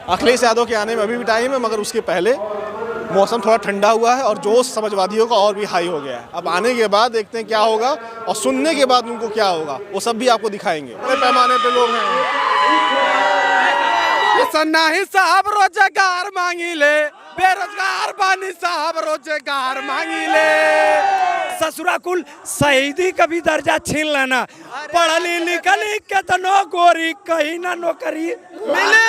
अखिलेश यादव के आने में अभी भी टाइम है, मगर उसके पहले मौसम थोड़ा ठंडा हुआ है और जोश समाजवादियों का और भी हाई हो गया है। अब आने के बाद देखते हैं क्या होगा और सुनने के बाद उनको क्या होगा, वो सब भी आपको दिखाएंगे। बड़े पैमाने पे लोग हैं। सन्नाही साहब रोजगार मांगी ले, बेरोजगार बानी साहब रोजगार मांगी ले। ससुरा कुल शहीदी का भी दर्जा छीन लेना, पढ़ली लिखली केतनो गोरी कहीं ना नौकरी मिले।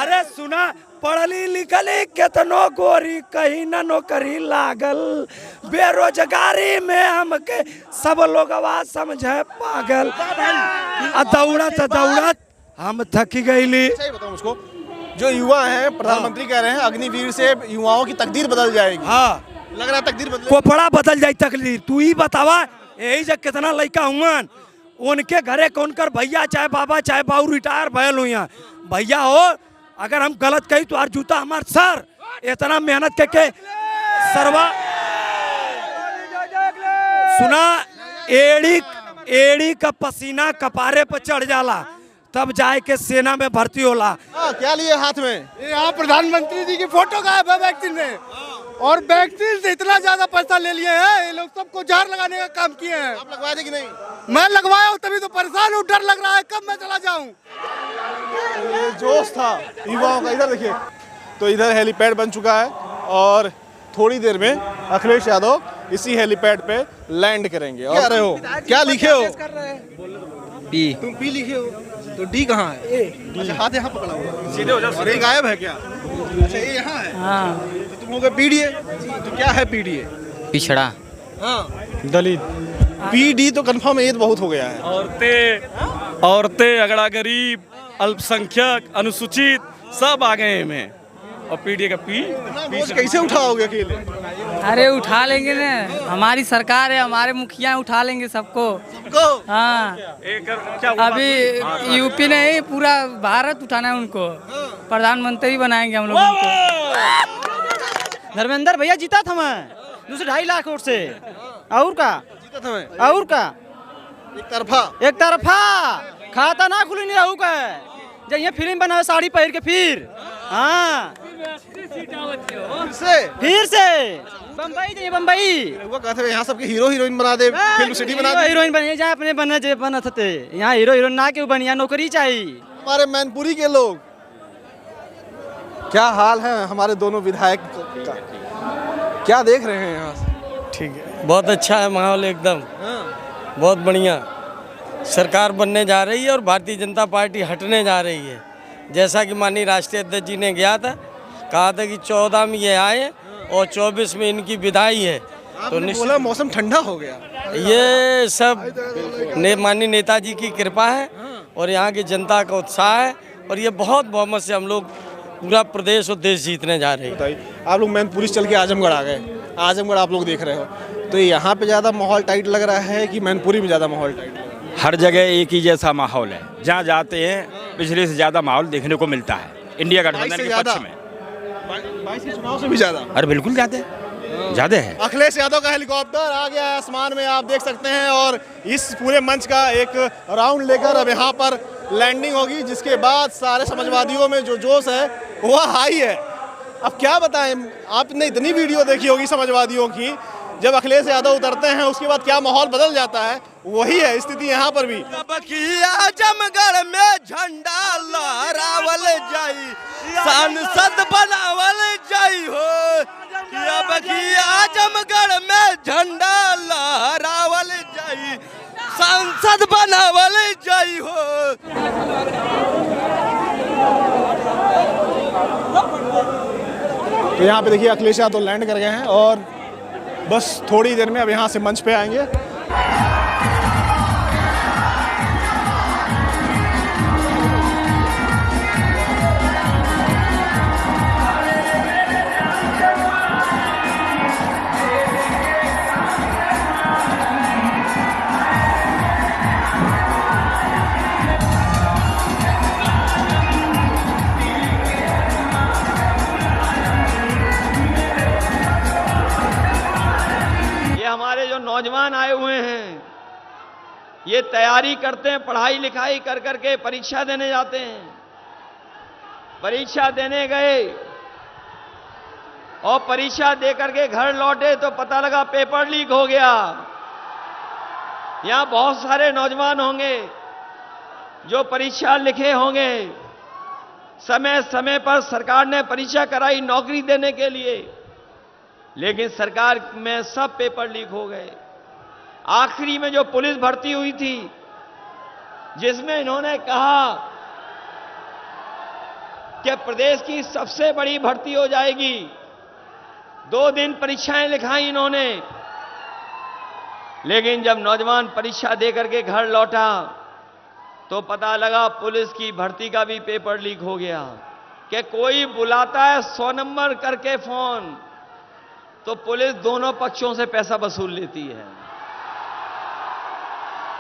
अरे सुना, पढ़ली लिखली केतनो गोरी कहीं ना नौकरी लागल, बेरोजगारी में हमके सब लोग आवाज समझे पागल। दौड़त दौड़त हम थक गईली। सही बताऊं उसको, जो युवा हैं, प्रधानमंत्री कह रहे हैं अग्निवीर से युवाओं की तकदीर बदल जाएगी। हाँ, लग रहा है तकदीर बदल, कोपड़ा बदल जाए तकदीर। तू ही बतावा, यही जब कितना लड़का हुआ उनके घरे कौन कर भैया चाहे बाबा चाहे बाबू रिटायर भयल हुई भैया हो, अगर हम गलत कही तो जूता हमार सर। इतना मेहनत करके सरवा सुना, एड़ी का पसीना कपारे पर चढ़ जाला तब जाए के सेना में भर्ती होला। क्या लिए हाथ में? यहाँ प्रधानमंत्री जी की फोटो गायब है वैक्सीन में, और वैक्सीन से इतना ज्यादा पैसा ले लिए हैं ये लोग, सबको जार लगाने का काम किए हैं। आप लगवाए थे कि नहीं? मैं लगवाया हूँ, तभी तो परेशान हूँ, डर लग रहा है कब मैं चला जाऊँ। ये जोश था युवाओं का। इधर देखिए, तो इधर हेलीपैड बन चुका है और थोड़ी देर में अखिलेश यादव इसी हेलीपैड पे लैंड करेंगे। और क्या रहे हो, क्या लिखे हो? पी। तुम पी लिखे हो, तो डी कहाँ है? अच्छा, हाथ यहाँ पकड़ा हुआ, सीधे हो जाओ। और ये गायब है क्या? अच्छा, ये यहाँ है। हाँ। तो तुम हो गए पीडीए। तो क्या है पीडीए? पिछड़ा। हाँ, दलित। पीडी तो कंफर्म है, ये तो बहुत हो गया है। औरतें, अगड़ा गरीब, अल्पसंख्यक, अनुसूचित सब आ गए में। और पीडीए का पी बोझ कैसे उठाओगे अकेले? अरे उठा लेंगे ना, हमारी सरकार है, हमारे मुखिया उठा लेंगे सबको। हाँ, अभी यूपी नहीं पूरा भारत उठाना है उनको, प्रधानमंत्री बनाएंगे हम लोग उनको। धर्मेंद्र भैया जीता था मैं 2.5 लाख वोट से। और का जीता था मैं? और का एक तरफा खाता ना खुली नहीं रहू का, जब ये फिल्म बनावे साड़ी पहन के फिर। हाँ, फिर से बम्बई जाइए, बम्बई वो कहते हैं यहाँ सबके हीरो हीरोइन बना दे, फिल्म सिटी बना दे। हीरोइन बनिए, जहाँ अपने बनना थे यहाँ हीरो हीरोइन ना क्यों बनिया, नौकरी चाहिए। हमारे मैनपुरी के लोग, क्या हाल है हमारे दोनों विधायक का, क्या देख रहे हैं यहाँ से? ठीक है, बहुत अच्छा है माहौल एकदम। बहुत बढ़िया सरकार बनने जा रही है और भारतीय जनता पार्टी हटने जा रही है। जैसा कि माननीय राष्ट्रीय अध्यक्ष जी ने कहा था कि 14 में ये आए और 24 में इनकी विदाई है। तो बोला मौसम ठंडा हो गया, ये सब माननीय नेताजी की कृपा है और यहाँ की जनता का उत्साह है, और ये बहुत बहुमत से हम लोग पूरा प्रदेश और देश जीतने जा रहे हैं। आप लोग मैनपुरी से चल के आजमगढ़ आ गए, आजमगढ़ आप लोग देख रहे हो, तो यहाँ पे ज़्यादा माहौल टाइट लग रहा है कि मैनपुरी में ज़्यादा माहौल टाइट लग रहा है? हर जगह एक ही जैसा माहौल है, जहाँ जाते हैं पिछले से ज़्यादा माहौल देखने को मिलता है इंडिया गठबंधन के पक्ष में। 22 के चुनाव से भी ज़्यादा? अरे बिल्कुल ज़्यादा है। अखिलेश यादव का हेलीकॉप्टर आ गया है आसमान में, आप देख सकते हैं, और इस पूरे मंच का एक राउंड लेकर अब यहाँ पर लैंडिंग होगी, जिसके बाद सारे समाजवादियों में जो जोश है वह हाई है। अब क्या बताएं, आपने इतनी वीडियो देखी होगी समाजवादियों की, जब अखिलेश यादव उतरते हैं उसके बाद क्या माहौल बदल जाता है, वही है स्थिति यहाँ पर भी। आजमगढ़ में झंडा लहरावल जाई, सांसद बनावल जाई हो, आजमगढ़ में झंडा लहरावल जाई, सांसद बनावल जाई हो। तो यहाँ पे देखिए अखिलेश यादव लैंड कर गए हैं और बस थोड़ी देर में अब यहाँ से मंच पे आएंगे। नौजवान आए हुए हैं, ये तैयारी करते हैं, पढ़ाई लिखाई कर करके परीक्षा देने जाते हैं, परीक्षा देने गए और परीक्षा देकर के घर लौटे तो पता लगा पेपर लीक हो गया। यहां बहुत सारे नौजवान होंगे जो परीक्षा लिखे होंगे, समय समय पर सरकार ने परीक्षा कराई नौकरी देने के लिए, लेकिन सरकार में सब पेपर लीक हो गए। आखिरी में जो पुलिस भर्ती हुई थी, जिसमें इन्होंने कहा कि प्रदेश की सबसे बड़ी भर्ती हो जाएगी, 2 दिन परीक्षाएं लिखाई इन्होंने, लेकिन जब नौजवान परीक्षा देकर के घर लौटा तो पता लगा पुलिस की भर्ती का भी पेपर लीक हो गया। कि कोई बुलाता है 100 नंबर करके फोन, तो पुलिस दोनों पक्षों से पैसा वसूल लेती है।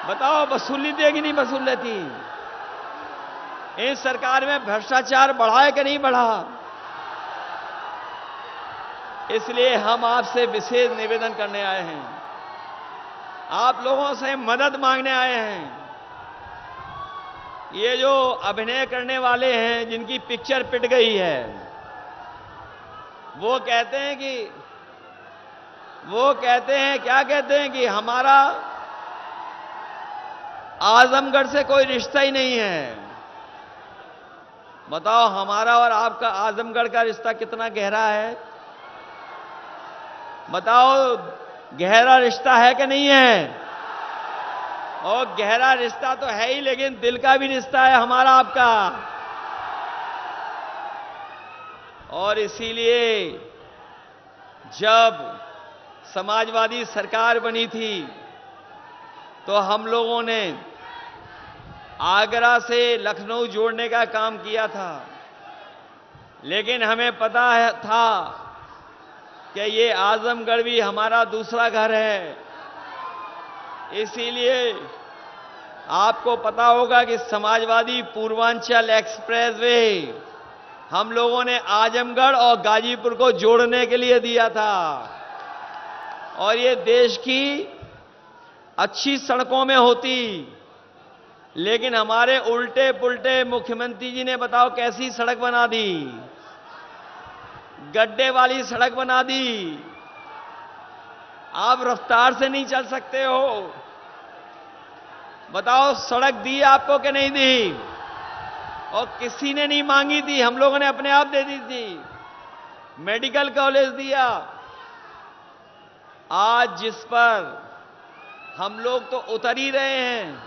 बताओ वसूल लेती है कि नहीं वसूल लेती? इस सरकार में भ्रष्टाचार बढ़ा है कि नहीं बढ़ा? इसलिए हम आपसे विशेष निवेदन करने आए हैं, आप लोगों से मदद मांगने आए हैं। ये जो अभिनय करने वाले हैं जिनकी पिक्चर पिट गई है, वो कहते हैं क्या कहते हैं कि हमारा आजमगढ़ से कोई रिश्ता ही नहीं है। बताओ हमारा और आपका आजमगढ़ का रिश्ता कितना गहरा है? बताओ गहरा रिश्ता है कि नहीं है? और गहरा रिश्ता तो है ही, लेकिन दिल का भी रिश्ता है हमारा आपका। और इसीलिए जब समाजवादी सरकार बनी थी तो हम लोगों ने आगरा से लखनऊ जोड़ने का काम किया था, लेकिन हमें पता था कि ये आजमगढ़ भी हमारा दूसरा घर है। इसीलिए आपको पता होगा कि समाजवादी पूर्वांचल एक्सप्रेस वे हम लोगों ने आजमगढ़ और गाजीपुर को जोड़ने के लिए दिया था। और ये देश की अच्छी सड़कों में होती, लेकिन हमारे उल्टे पुल्टे मुख्यमंत्री जी ने बताओ कैसी सड़क बना दी, गड्ढे वाली सड़क बना दी। आप रफ्तार से नहीं चल सकते हो। बताओ सड़क दी आपको कि नहीं दी? और किसी ने नहीं मांगी थी, हम लोगों ने अपने आप दे दी थी। मेडिकल कॉलेज दिया। आज जिस पर हम लोग तो उतर ही रहे हैं,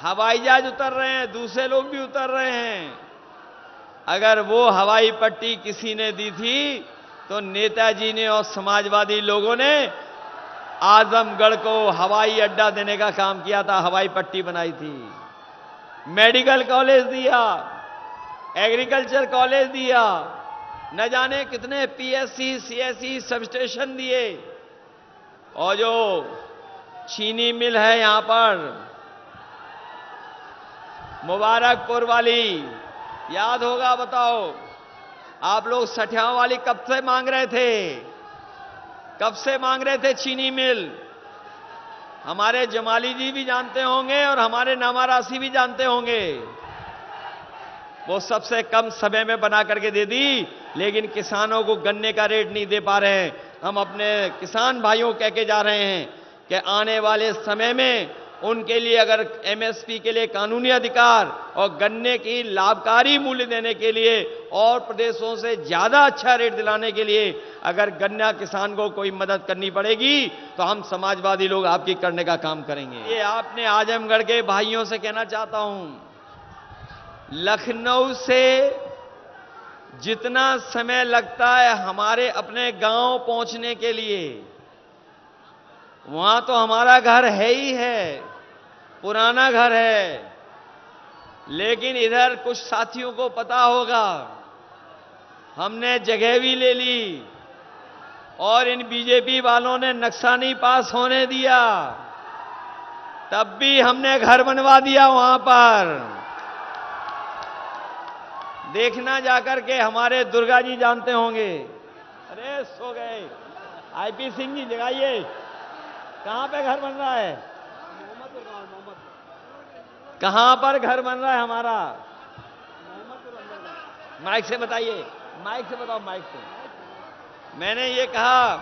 हवाई जहाज उतर रहे हैं, दूसरे लोग भी उतर रहे हैं। अगर वो हवाई पट्टी किसी ने दी थी तो नेताजी ने और समाजवादी लोगों ने आजमगढ़ को हवाई अड्डा देने का काम किया था, हवाई पट्टी बनाई थी। मेडिकल कॉलेज दिया, एग्रीकल्चर कॉलेज दिया, न जाने कितने पीएससी सीएससी सब स्टेशन दिए। और जो चीनी मिल है यहां पर मुबारकपुर वाली, याद होगा, बताओ आप लोग सठियाओं वाली कब से मांग रहे थे? कब से मांग रहे थे चीनी मिल? हमारे जमाली जी भी जानते होंगे और हमारे नामारासी भी जानते होंगे। वो सबसे कम समय में बना करके दे दी, लेकिन किसानों को गन्ने का रेट नहीं दे पा रहे हैं। हम अपने किसान भाइयों को कह के जा रहे हैं कि आने वाले समय में उनके लिए अगर एमएसपी के लिए कानूनी अधिकार और गन्ने की लाभकारी मूल्य देने के लिए और प्रदेशों से ज्यादा अच्छा रेट दिलाने के लिए अगर गन्ना किसान को कोई मदद करनी पड़ेगी तो हम समाजवादी लोग आपकी करने का काम करेंगे। ये आपने आजमगढ़ के भाइयों से कहना चाहता हूं, लखनऊ से जितना समय लगता है हमारे अपने गांव पहुंचने के लिए, वहां तो हमारा घर है ही है, पुराना घर है। लेकिन इधर कुछ साथियों को पता होगा, हमने जगह भी ले ली और इन बीजेपी वालों ने नक्शा नहीं पास होने दिया, तब भी हमने घर बनवा दिया वहां पर। देखना जाकर के, हमारे दुर्गा जी जानते होंगे। अरे सो गए। आईपी सिंह जी जगाइए, कहां पे घर बन रहा है? कहां पर घर बन रहा है हमारा? माइक से बताइए, माइक से बताओ, माइक से। मैंने ये कहा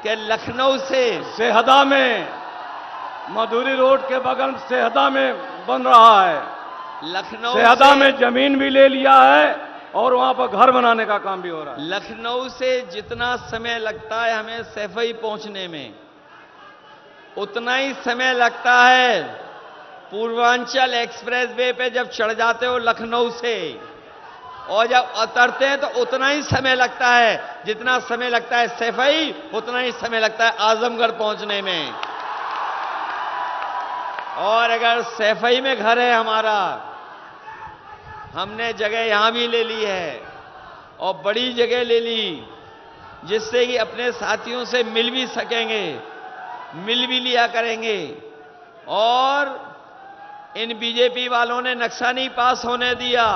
कि लखनऊ से सेहदा में, मधुरी रोड के बगल सेहदा में बन रहा है। लखनऊ सेहदा से- में जमीन भी ले लिया है और वहां पर घर बनाने का काम भी हो रहा है। लखनऊ से जितना समय लगता है हमें सैफई पहुंचने में, उतना ही समय लगता है पूर्वांचल एक्सप्रेस वे पे जब चढ़ जाते हो लखनऊ से, और जब उतरते हैं तो उतना ही समय लगता है जितना समय लगता है सैफई, उतना ही समय लगता है आजमगढ़ पहुंचने में। और अगर सैफई में घर है हमारा, हमने जगह यहां भी ले ली है और बड़ी जगह ले ली, जिससे कि अपने साथियों से मिल भी सकेंगे, मिल भी लिया करेंगे। और इन बीजेपी वालों ने नक्शा नहीं पास होने दिया,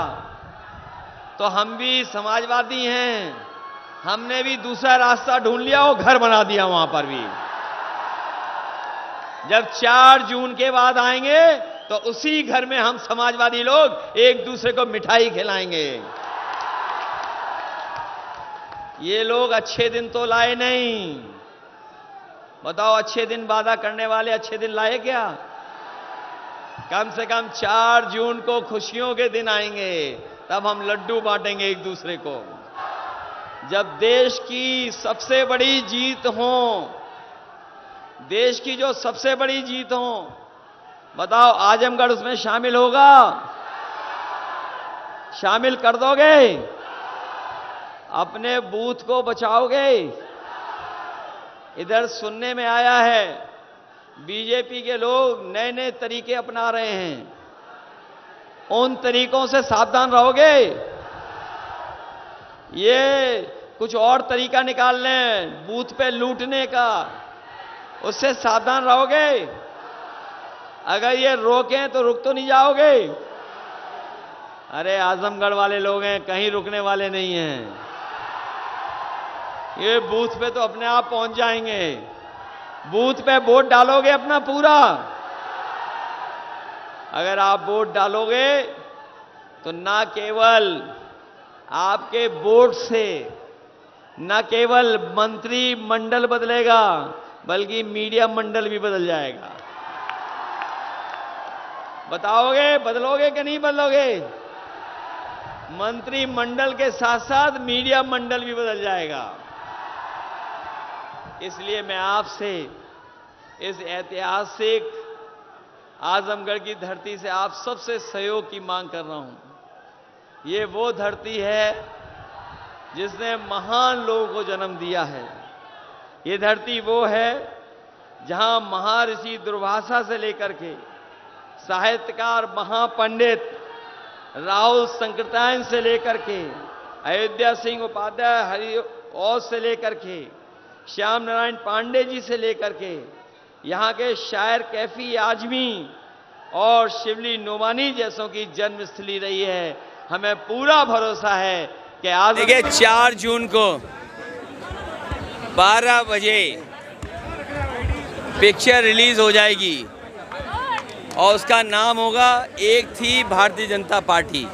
तो हम भी समाजवादी हैं, हमने भी दूसरा रास्ता ढूंढ लिया और घर बना दिया वहां पर भी। जब 4 जून के बाद आएंगे तो उसी घर में हम समाजवादी लोग एक दूसरे को मिठाई खिलाएंगे। ये लोग अच्छे दिन तो लाए नहीं, बताओ अच्छे दिन वादा करने वाले अच्छे दिन लाए क्या? कम से कम 4 जून को खुशियों के दिन आएंगे, तब हम लड्डू बांटेंगे एक दूसरे को। जब देश की सबसे बड़ी जीत हो, देश की जो सबसे बड़ी जीत हो, बताओ आजमगढ़ उसमें शामिल होगा? शामिल कर दोगे? अपने बूथ को बचाओगे? इधर सुनने में आया है बीजेपी के लोग नए नए तरीके अपना रहे हैं, उन तरीकों से सावधान रहोगे? ये कुछ और तरीका निकाल लें बूथ पे लूटने का, उससे सावधान रहोगे? अगर ये रोकें तो रुक तो नहीं जाओगे? अरे आजमगढ़ वाले लोग हैं, कहीं रुकने वाले नहीं हैं। ये बूथ पे तो अपने आप पहुंच जाएंगे। बूथ पे वोट डालोगे अपना पूरा? अगर आप वोट डालोगे तो ना केवल आपके वोट से न केवल मंत्री मंडल बदलेगा, बल्कि मीडिया मंडल भी बदल जाएगा। बताओगे बदलोगे कि नहीं बदलोगे? मंत्री मंडल के साथ साथ मीडिया मंडल भी बदल जाएगा। इसलिए मैं आपसे इस ऐतिहासिक आजमगढ़ की धरती से आप सबसे सहयोग की मांग कर रहा हूं। ये वो धरती है जिसने महान लोगों को जन्म दिया है। ये धरती वो है जहां महर्षि दुर्वासा से लेकर के साहित्यकार महापंडित राहुल संकृतायन से लेकर के अयोध्या सिंह उपाध्याय हरिऔध से लेकर के श्याम नारायण पांडे जी से लेकर के यहाँ के शायर कैफी आजमी और शिवली नोमानी जैसों की जन्मस्थली रही है। हमें पूरा भरोसा है कि आज देखिए 4 जून को 12 बजे पिक्चर रिलीज हो जाएगी और उसका नाम होगा एक थी भारतीय जनता पार्टी।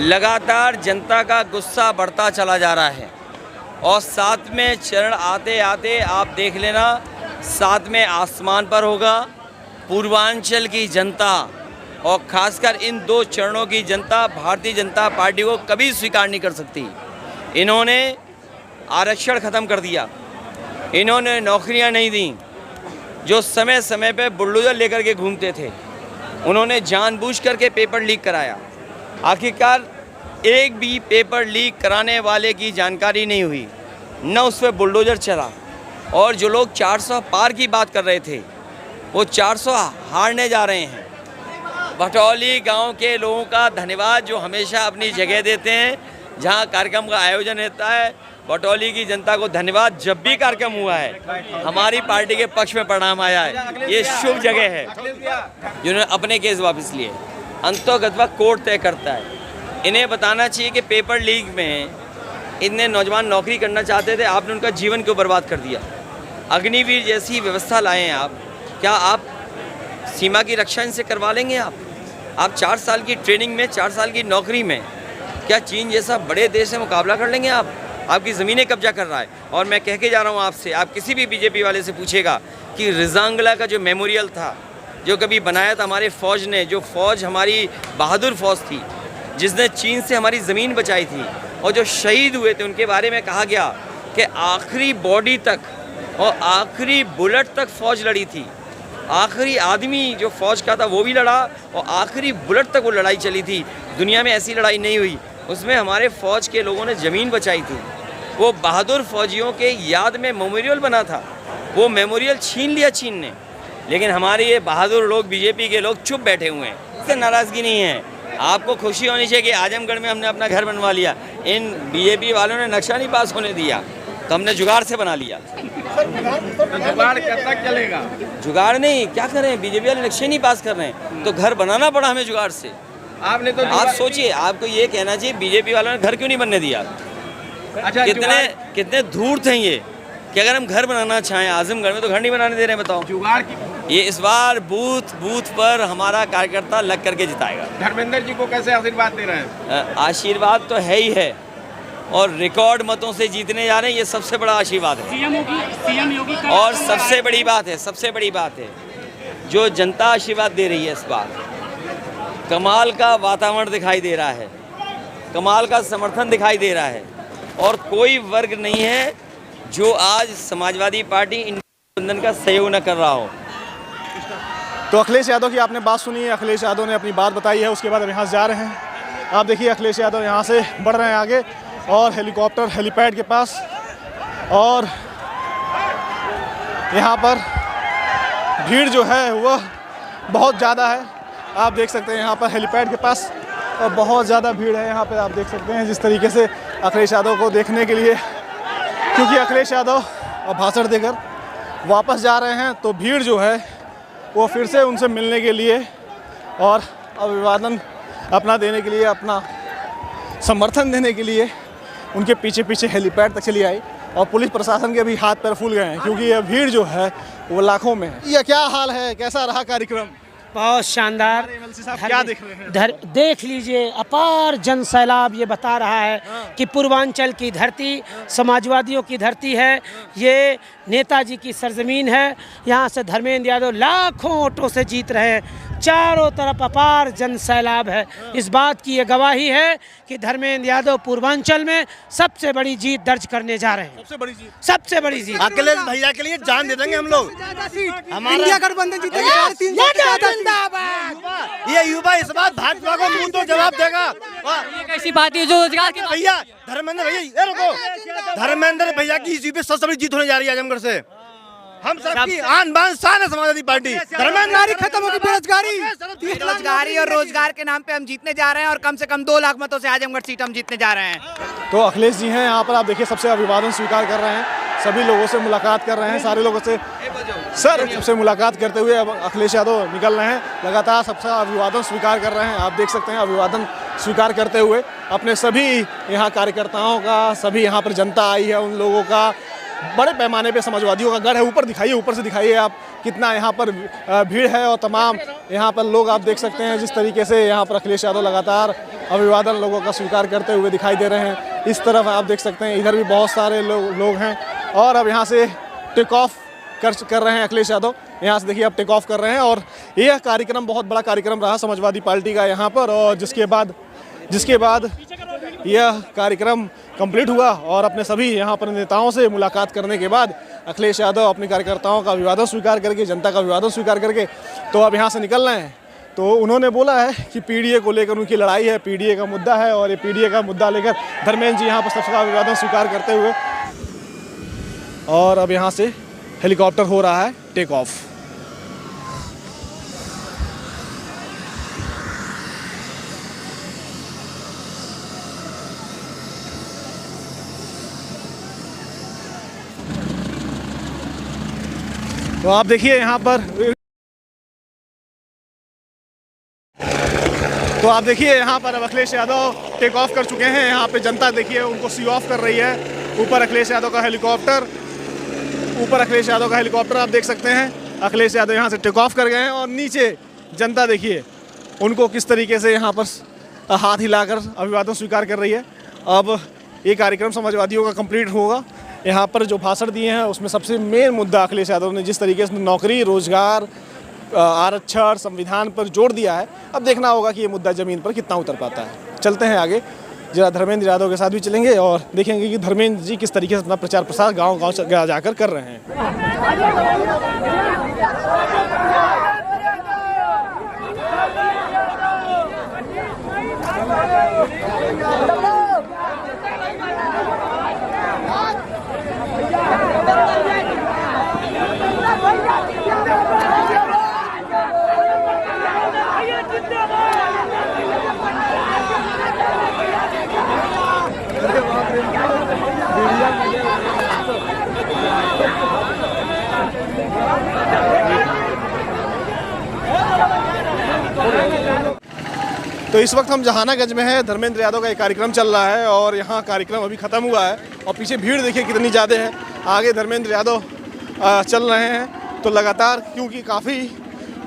लगातार जनता का गुस्सा बढ़ता चला जा रहा है और 7वें चरण आते आते आप देख लेना 7वें आसमान पर होगा। पूर्वांचल की जनता और खासकर इन 2 चरणों की जनता भारतीय जनता पार्टी को कभी स्वीकार नहीं कर सकती। इन्होंने आरक्षण ख़त्म कर दिया, इन्होंने नौकरियां नहीं दी। जो समय समय पे बुलडोजर लेकर के घूमते थे, उन्होंने जानबूझ करके पेपर लीक कराया। आखिरकार एक भी पेपर लीक कराने वाले की जानकारी नहीं हुई, न उस पर बुलडोजर चला। और जो लोग 400 पार की बात कर रहे थे, वो 400 हारने जा रहे हैं। भटौली गांव के लोगों का धन्यवाद जो हमेशा अपनी जगह देते हैं जहां कार्यक्रम का आयोजन होता है। भटौली की जनता को धन्यवाद, जब भी कार्यक्रम हुआ है हमारी पार्टी के पक्ष में परिणाम आया है। ये शुभ जगह है जिन्होंने अपने केस वापस लिए। अंतोगत्वा कोर्ट तय करता है। इन्हें बताना चाहिए कि पेपर लीक में इतने नौजवान नौकरी करना चाहते थे, आपने उनका जीवन क्यों बर्बाद कर दिया। अग्निवीर जैसी व्यवस्था लाए हैं आप, क्या आप सीमा की रक्षा इनसे करवा लेंगे? आप 4 साल की ट्रेनिंग में, 4 साल की नौकरी में क्या चीन जैसा बड़े देश से मुकाबला कर लेंगे आप? आपकी ज़मीनें कब्जा कर रहा है। और मैं कह के जा रहा हूँ आपसे, आप किसी भी बीजेपी वाले से पूछेगा कि रिजांगला का जो मेमोरियल था, जो कभी बनाया था हमारे फ़ौज ने, जो फ़ौज हमारी बहादुर फ़ौज थी जिसने चीन से हमारी ज़मीन बचाई थी, और जो शहीद हुए थे उनके बारे में कहा गया कि आखिरी बॉडी तक और आखिरी बुलेट तक फ़ौज लड़ी थी। आखिरी आदमी जो फ़ौज का था वो भी लड़ा और आखिरी बुलेट तक वो लड़ाई चली थी। दुनिया में ऐसी लड़ाई नहीं हुई। उसमें हमारे फ़ौज के लोगों ने ज़मीन बचाई थी। वो बहादुर फ़ौजियों के याद में मेमोरियल बना था, वो मेमोरियल छीन लिया चीन ने। लेकिन हमारे ये बहादुर लोग, बीजेपी के लोग चुप बैठे हुए हैं। इससे नाराज़गी नहीं है। आपको खुशी होनी चाहिए कि आजमगढ़ में हमने अपना घर बनवा लिया। इन बीजेपी वालों ने नक्शा नहीं पास होने दिया तो हमने जुगाड़ से बना लिया। जुगाड़ कब तक चलेगा? जुगाड़ नहीं, क्या करें, बीजेपी वाले नक्शे नहीं पास कर रहे हैं तो घर बनाना पड़ा हमें जुगाड़ से। आपने तो आप सोचिए, आपको ये कहना चाहिए बीजेपी वालों ने घर क्यों नहीं बनने दिया। अच्छा, कितने धूर्त हैं ये कि अगर हम घर बनाना चाहें आजमगढ़ में तो घर नहीं बनाने दे रहे हैं। बताओ, जुगाड़ की ये इस बार बूथ पर हमारा कार्यकर्ता लग करके जिताएगा। धर्मेंद्र जी को कैसे आशीर्वाद दे रहे हैं? आशीर्वाद तो है ही है और रिकॉर्ड मतों से जीतने जा रहे हैं, ये सबसे बड़ा आशीर्वाद है। सीएम योगी और सबसे बड़ी बात है जो जनता आशीर्वाद दे रही है इस बार, कमाल का वातावरण दिखाई दे रहा है, कमाल का समर्थन दिखाई दे रहा है और कोई वर्ग नहीं है जो आज समाजवादी पार्टी गठबंधन का सहयोग न कर रहा हो। तो अखिलेश यादव की आपने बात सुनी है, अखिलेश यादव ने अपनी बात बताई है, उसके बाद अब यहाँ से जा रहे हैं। आप देखिए अखिलेश यादव यहाँ से बढ़ रहे हैं आगे और हेलीकॉप्टर हेलीपैड के पास, और यहाँ पर भीड़ जो है वह बहुत ज़्यादा है। आप देख सकते हैं यहाँ पर हेलीपैड के पास और बहुत ज़्यादा भीड़ है। यहाँ पर आप देख सकते हैं जिस तरीके से अखिलेश यादव को देखने के लिए, क्योंकि अखिलेश यादव भाषण देकर वापस जा रहे हैं तो भीड़ जो है वो फिर से उनसे मिलने के लिए और अभिवादन अपना देने के लिए, अपना समर्थन देने के लिए उनके पीछे पीछे हेलीपैड तक चली आई और पुलिस प्रशासन के भी हाथ पैर फूल गए हैं क्योंकि यह भीड़ जो है वो लाखों में है। यह क्या हाल है, कैसा रहा कार्यक्रम? बहुत शानदार। क्या देख रहे हैं? देख लीजिए, अपार जन सैलाब ये बता रहा है कि पूर्वांचल की धरती समाजवादियों की धरती है, ये नेताजी की सरजमीन है। यहाँ से धर्मेंद्र यादव लाखों वोटों से जीत रहे हैं। चारों तरफ अपार जन सैलाब है। इस बात की ये गवाही है कि धर्मेंद्र यादव पूर्वांचल में सबसे बड़ी जीत दर्ज करने जा रहे हैं। सबसे बड़ी जीत। अखिलेश भैया के लिए जान दे देंगे हम लोग। इंडिया गठबंधन जीतेगा। ये युवा इस बात भाजपा को मुंह तो जवाब देगा। ये कैसी बात है जो रोजगार की भैया धर्मेंद्र भैया, ये रुको, धर्मेंद्र भैया की इस पे सबसे बड़ी जीत होने जा रही है आजमगढ़ से। हम सबकी आन बान शान है समाजवादी पार्टी। बेरोजगारी खत्म होगी, बेरोजगारी और रोजगार के नाम पे हम जीतने जा रहे हैं और कम से कम 2 लाख मतों से आजमगढ़ सीट हम जीतने जा रहे हैं। तो अखिलेश जी हैं यहाँ पर, आप देखिए सबसे अभिवादन स्वीकार कर रहे हैं, सभी लोगों से मुलाकात कर रहे हैं, सारे लोगों से सर सबसे मुलाकात करते हुए अब अखिलेश यादव निकल रहे हैं। लगातार सबसे अभिवादन स्वीकार कर रहे हैं। आप देख सकते हैं अभिवादन स्वीकार करते हुए अपने सभी यहाँ कार्यकर्ताओं का, सभी यहाँ पर जनता आई है, उन लोगों का बड़े पैमाने पे समाजवादियों का गढ़ है। ऊपर दिखाइए, ऊपर से दिखाइए आप कितना यहाँ पर भीड़ है और तमाम यहाँ पर लोग आप देख सकते हैं जिस तरीके से यहाँ पर अखिलेश यादव लगातार अभिवादन लोगों का स्वीकार करते हुए दिखाई दे रहे हैं। इस तरफ आप देख सकते हैं इधर भी बहुत सारे लोग हैं और अब यहाँ से टेक ऑफ कर रहे हैं अखिलेश यादव। यहाँ से देखिए अब टेक ऑफ कर रहे हैं और यह कार्यक्रम बहुत बड़ा कार्यक्रम रहा समाजवादी पार्टी का यहाँ पर, और जिसके बाद यह कार्यक्रम कंप्लीट हुआ और अपने सभी यहाँ पर नेताओं से मुलाकात करने के बाद अखिलेश यादव अपने कार्यकर्ताओं का अभिवादन स्वीकार करके, जनता का अभिवादन स्वीकार करके तो अब यहाँ से निकल रहे हैं। तो उन्होंने बोला है कि पीडीए को लेकर उनकी लड़ाई है, पीडीए का मुद्दा है और ये पीडीए का मुद्दा लेकर धर्मेंद्र जी यहाँ पर सबका अभिवादन स्वीकार करते हुए और अब यहाँ से हेलीकॉप्टर हो रहा है टेक ऑफ। तो आप देखिए यहाँ पर, तो आप देखिए यहाँ पर अब अखिलेश यादव टेक ऑफ कर चुके हैं। यहाँ पे जनता देखिए उनको सी ऑफ कर रही है। ऊपर अखिलेश यादव का हेलीकॉप्टर, ऊपर अखिलेश यादव का हेलीकॉप्टर आप देख सकते हैं। अखिलेश यादव यहाँ से टेक ऑफ कर गए हैं और नीचे जनता देखिए उनको किस तरीके से यहाँ पर हाथ हिलाकर अभिवादन स्वीकार कर रही है। अब ये कार्यक्रम समाजवादियों का कंप्लीट होगा। यहाँ पर जो भाषण दिए हैं उसमें सबसे मेन मुद्दा अखिलेश यादव ने जिस तरीके से नौकरी, रोजगार, आरक्षण, संविधान पर जोर दिया है, अब देखना होगा कि ये मुद्दा ज़मीन पर कितना उतर पाता है। चलते हैं आगे, जरा धर्मेंद्र यादव के साथ भी चलेंगे और देखेंगे कि धर्मेंद्र जी किस तरीके से अपना प्रचार प्रसार गाँव जाकर कर रहे हैं। तो इस वक्त हम जहानागंज में हैं। धर्मेंद्र यादव का एक कार्यक्रम चल रहा है और यहाँ कार्यक्रम अभी ख़त्म हुआ है और पीछे भीड़ देखिए कितनी ज़्यादा है। आगे धर्मेंद्र यादव चल रहे हैं तो लगातार, क्योंकि काफ़ी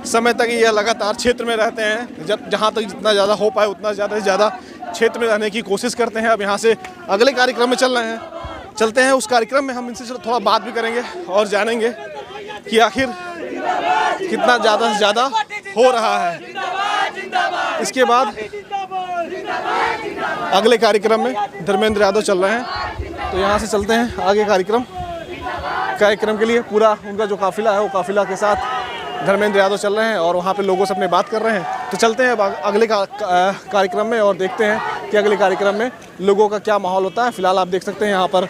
समय तक ये लगातार क्षेत्र में रहते हैं, जहाँ तक जितना ज़्यादा हो पाए उतना ज़्यादा से ज़्यादा क्षेत्र में रहने की कोशिश करते हैं। अब यहाँ से अगले कार्यक्रम में चल रहे हैं, चलते हैं उस कार्यक्रम में। हम इनसे थोड़ा बात भी करेंगे और जानेंगे कि आखिर कितना ज़्यादा से ज़्यादा हो रहा है। इसके बाद अगले कार्यक्रम में धर्मेंद्र यादव चल रहे हैं, तो यहाँ से चलते हैं आगे कार्यक्रम के लिए। पूरा उनका जो काफिला है वो काफिला के साथ धर्मेंद्र यादव चल रहे हैं और वहाँ पे लोगों से अपने बात कर रहे हैं। तो चलते हैं अगले कार्यक्रम में और देखते हैं कि अगले कार्यक्रम में लोगों का क्या माहौल होता है। फिलहाल आप देख सकते हैं यहाँ पर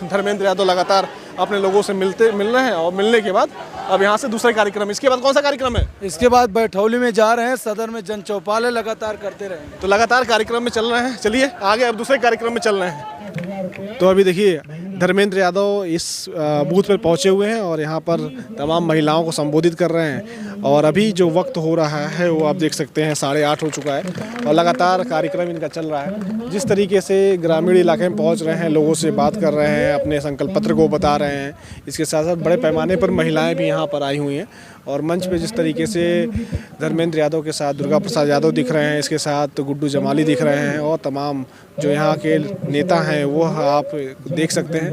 धर्मेंद्र यादव लगातार अपने लोगों से मिल रहे हैं और मिलने के बाद अब यहाँ से दूसरे कार्यक्रम। इसके बाद कौन सा कार्यक्रम है? इसके बाद बैठौली में जा रहे हैं, सदर में जन चौपाल लगातार करते रहे। तो लगातार कार्यक्रम में चल रहे हैं। चलिए आगे अब दूसरे कार्यक्रम में चल रहे हैं। तो अभी देखिए धर्मेंद्र यादव इस बूथ पर पहुंचे हुए हैं और यहाँ पर तमाम महिलाओं को संबोधित कर रहे हैं और अभी जो वक्त हो रहा है वो आप देख सकते हैं 8:30 हो चुका है और लगातार कार्यक्रम इनका चल रहा है। जिस तरीके से ग्रामीण इलाके में पहुँच रहे हैं, लोगों से बात कर रहे हैं, अपने संकल्प पत्र को बता रहे हैं, इसके साथ साथ बड़े पैमाने पर महिलाएँ भी यहाँ पर आई हुई हैं और मंच पे जिस तरीके से धर्मेंद्र यादव के साथ दुर्गा प्रसाद यादव दिख रहे हैं, इसके साथ गुड्डू जमाली दिख रहे हैं और तमाम जो यहाँ के नेता हैं वो आप देख सकते हैं।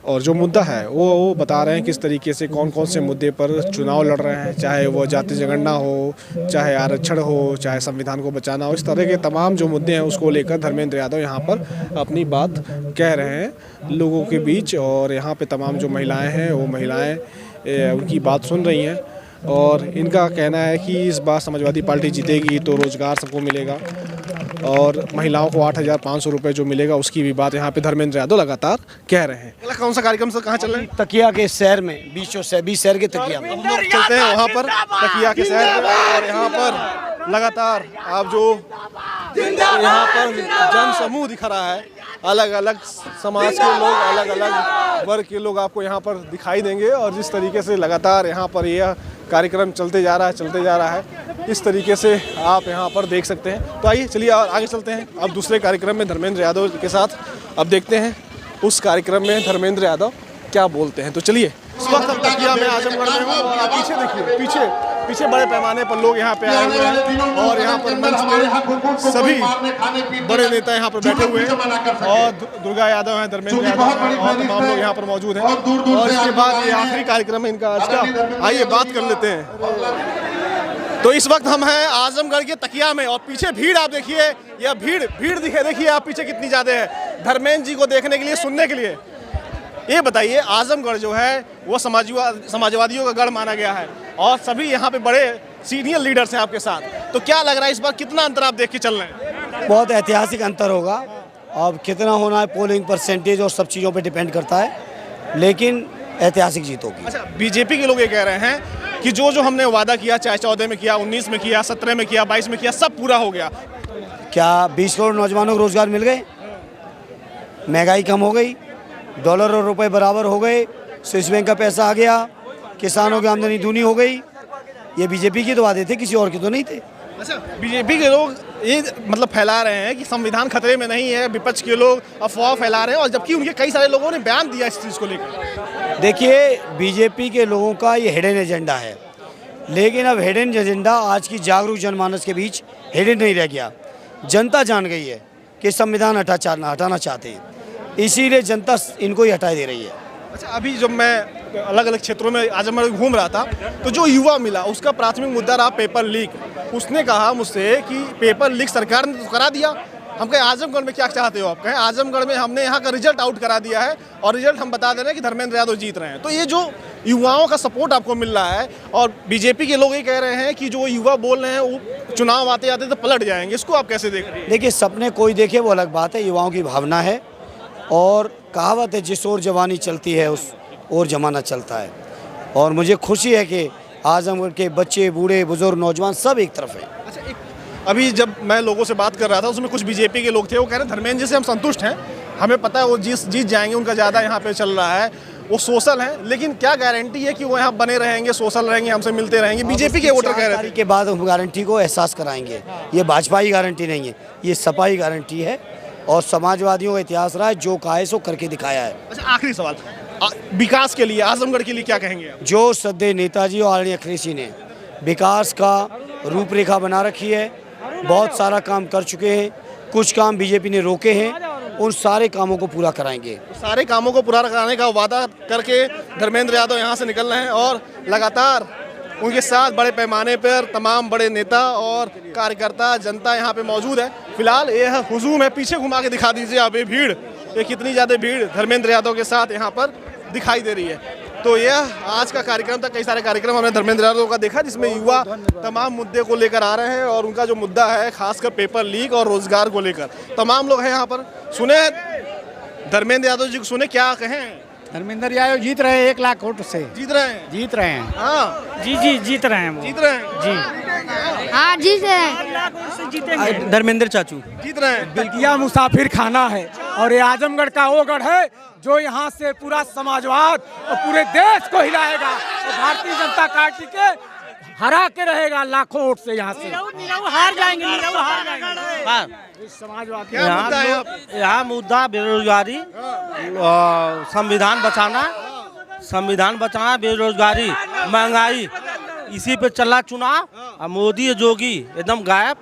और जो मुद्दा है वो बता रहे हैं किस तरीके से कौन कौन से मुद्दे पर चुनाव लड़ रहे हैं, चाहे वो जाति जनगणना हो, चाहे आरक्षण हो, चाहे संविधान को बचाना हो। इस तरह के तमाम जो मुद्दे हैं उसको लेकर धर्मेंद्र यादव यहाँ पर अपनी बात कह रहे हैं लोगों के बीच और यहाँ पे तमाम जो महिलाएँ हैं वो महिलाएँ उनकी बात सुन रही हैं और इनका कहना है कि इस बार समाजवादी पार्टी जीतेगी तो रोज़गार सबको मिलेगा और महिलाओं को 8,500 रुपये जो मिलेगा उसकी भी बात यहाँ पे धर्मेंद्र यादव लगातार कह रहे हैं। कौन सा कार्यक्रम से कहाँ चल रहे हैं? तकिया के शहर में, 20 शहर के तकिया में हम लोग चलते हैं वहाँ पर तकिया के शहर में और यहाँ पर लगातार आप जो यहाँ पर जन समूह दिख रहा है, अलग अलग समाज के लोग, अलग अलग वर्ग के लोग आपको यहाँ पर दिखाई देंगे और जिस तरीके से लगातार यहाँ पर यह कार्यक्रम चलते जा रहा है इस तरीके से आप यहाँ पर देख सकते हैं। तो आइए चलिए आगे चलते हैं अब दूसरे कार्यक्रम में धर्मेंद्र यादव के साथ। अब देखते हैं उस कार्यक्रम में धर्मेंद्र यादव क्या बोलते हैं। तो चलिए, इस वक्त हम तकिया में आजमगढ़ में हूँ और आप पीछे देखिए, पीछे बड़े पैमाने पर लोग यहाँ पे आए हुए हैं और यहाँ पर मंच पे सभी बड़े नेता यहाँ पर बैठे हुए हैं और दुर्गा यादव हैं, धर्मेंद्र यादव हैं और तमाम लोग यहाँ पर मौजूद हैं और इसके बाद ये आखिरी कार्यक्रम है इनका आज का। आइए बात कर लेते हैं। तो इस वक्त हम हैं आजमगढ़ के तकिया में और पीछे भीड़ आप देखिए, यह भीड़ देखिए आप पीछे कितनी ज़्यादा है धर्मेंद्र जी को देखने के लिए, सुनने के लिए। ये बताइए, आजमगढ़ जो है वो समाजवादियों का गढ़ माना गया है और सभी यहाँ पे बड़े सीनियर लीडर्स हैं आपके साथ, तो क्या लग रहा है इस बार कितना अंतर आप देख के चल रहे हैं? बहुत ऐतिहासिक अंतर होगा। अब कितना होना है पोलिंग परसेंटेज और सब चीज़ों पे डिपेंड करता है, लेकिन ऐतिहासिक जीत होगी। अच्छा, बीजेपी के लोग ये कह रहे हैं कि जो हमने वादा किया, चाहे 14 में किया, 19 में किया, 17 में किया, 22 में किया, सब पूरा हो गया। क्या 20 करोड़ नौजवानों को रोजगार मिल गए? महंगाई कम हो गई, डॉलर और रुपए बराबर हो गए, स्विस बैंक का पैसा आ गया, किसानों की आमदनी दूनी हो गई। ये बीजेपी के तो वादे थे, किसी और के तो नहीं थे। अच्छा, बीजेपी के लोग ये मतलब फैला रहे हैं कि संविधान खतरे में नहीं है, विपक्ष के लोग अफवाह फैला रहे हैं और जबकि उनके कई सारे लोगों ने बयान दिया इस चीज़ को लेकर। देखिए, बीजेपी के लोगों का ये हिडन एजेंडा है, लेकिन अब हिडन एजेंडा आज की जागरूक जनमानस के बीच हिडन नहीं रह गया। जनता जान गई है कि संविधान हटाना चाहते हैं, इसीलिए जनता इनको ही हटा दे रही है। अच्छा, अभी जब मैं अलग अलग क्षेत्रों में आजमगढ़ घूम रहा था तो जो युवा मिला उसका प्राथमिक मुद्दा रहा पेपर लीक। उसने कहा मुझसे कि पेपर लीक सरकार ने तो करा दिया, हम कहें आजमगढ़ में क्या चाहते हो आप? कहें आजमगढ़ में हमने यहाँ का रिजल्ट आउट करा दिया है और रिजल्ट हम बता दे रहे हैं कि धर्मेंद्र यादव जीत रहे हैं। तो ये जो युवाओं का सपोर्ट आपको मिल रहा है और बीजेपी के लोग ये कह रहे हैं कि जो युवा बोल रहे हैं वो चुनाव आते आते तो पलट जाएंगे, इसको आप कैसे देख रहे हैं? देखिए, सपने कोई देखे वो अलग बात है, युवाओं की भावना है और कहावत है जिस ओर जवानी चलती है उस ओर जमाना चलता है। और मुझे खुशी है कि आजमगढ़ के बच्चे, बूढ़े, बुजुर्ग, नौजवान सब एक तरफ हैं। अच्छा, अभी जब मैं लोगों से बात कर रहा था उसमें कुछ बीजेपी के लोग थे, वो कह रहे हैं धर्मेंद्र जी से हम संतुष्ट हैं, हमें पता है वो जीत जाएंगे, उनका ज़्यादा यहाँ पे चल रहा है, वो सोशल हैं, लेकिन क्या गारंटी है कि वो यहाँ बने रहेंगे, सोशल रहेंगे, हमसे मिलते रहेंगे? बीजेपी के वोटर कह रहे थे के बाद हम गारंटी को एहसास कराएंगे। ये भाजपा की गारंटी नहीं है, ये सपा की गारंटी है और समाजवादियों का इतिहास रहा है, जो कहा है सो करके दिखाया है। अच्छा, आखिरी सवाल, विकास के लिए, आजमगढ़ के लिए क्या कहेंगे आप? जो सद्य नेताजी और आदरणीय अखिलेश जी ने विकास का रूपरेखा बना रखी है, बहुत सारा काम कर चुके हैं, कुछ काम बीजेपी ने रोके हैं, उन सारे कामों को पूरा कराएंगे। सारे कामों को पूरा कराने का वादा करके धर्मेंद्र यादव यहाँ से निकल रहे हैं और लगातार उनके साथ बड़े पैमाने पर तमाम बड़े नेता और कार्यकर्ता, जनता यहाँ पे मौजूद है। फिलहाल यह हुजूम है, पीछे घुमा के दिखा दीजिए आप, ये भीड़, ये कितनी ज़्यादा भीड़ धर्मेंद्र यादव के साथ यहाँ पर दिखाई दे रही है। तो यह आज का कार्यक्रम था, कई सारे कार्यक्रम हमने धर्मेंद्र यादव का देखा जिसमें युवा तमाम मुद्दे को लेकर आ रहे हैं और उनका जो मुद्दा है खासकर पेपर लीक और रोजगार को लेकर तमाम लोग हैं यहाँ पर। सुने धर्मेंद्र यादव जी को, सुने क्या कहें? धर्मेंद्र यादव जीत रहे हैं, 1 लाख वोट से जीत रहे हैं, जीत रहे हैं। हाँ जी जीत रहे हैं, जीत रहे हैं जी हाँ जीत रहे हैं। धर्मेंद्र चाचू जीत रहे हैं। बेतिया मुसाफिर खाना है और ये आजमगढ़ का वो गढ़ है जो यहाँ से पूरा समाजवाद और पूरे देश को हिलाएगा और भारतीय जनता पार्टी के हरा के रहेगा लाखों वोट से। यहाँ से हार जाएंगे, हार जाएंगे। समाजवादी यहाँ मुद्दा बेरोजगारी, संविधान बचाना, बेरोजगारी, महंगाई, इसी पे चला चुनाव। मोदी जोगी एकदम गायब।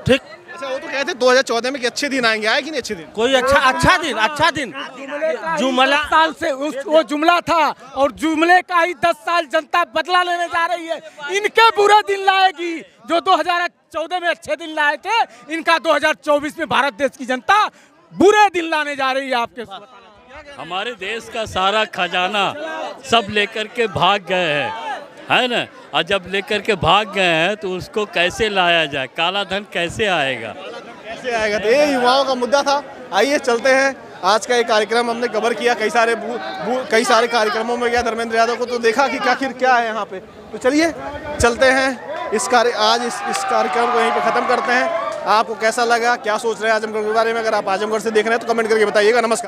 ठीक। अच्छा, वो तो कहते 2014 में कि अच्छे दिन आएंगे, आए कि नहीं अच्छे दिन? कोई अच्छा दिन जुमला साल से वो जुमला था और जुमले का ही 10 साल जनता बदला लेने जा रही है। इनके बुरे दिन लाएगी जो 2014 में अच्छे दिन लाए थे, इनका 2024 में भारत देश की जनता बुरे दिन लाने जा रही है। आपके हमारे देश का सारा खजाना सब लेकर के भाग गए हैं, है ना? और जब लेकर के भाग गए हैं तो उसको कैसे लाया जाए, काला धन कैसे आएगा? कैसे आएगा? तो ये युवाओं का मुद्दा था। आइए चलते हैं, आज का ये कार्यक्रम हमने कवर किया, कई सारे कार्यक्रमों में गया धर्मेंद्र यादव को, तो देखा कि आखिर क्या है यहाँ पे। तो चलिए चलते हैं, इस कार्यक्रम को यहीं पे ख़त्म करते हैं। आपको कैसा लगा, क्या सोच रहे हैं आजमगढ़ के बारे में? अगर आप आजमगढ़ से देख रहे हैं तो कमेंट करके बताइएगा। नमस्कार।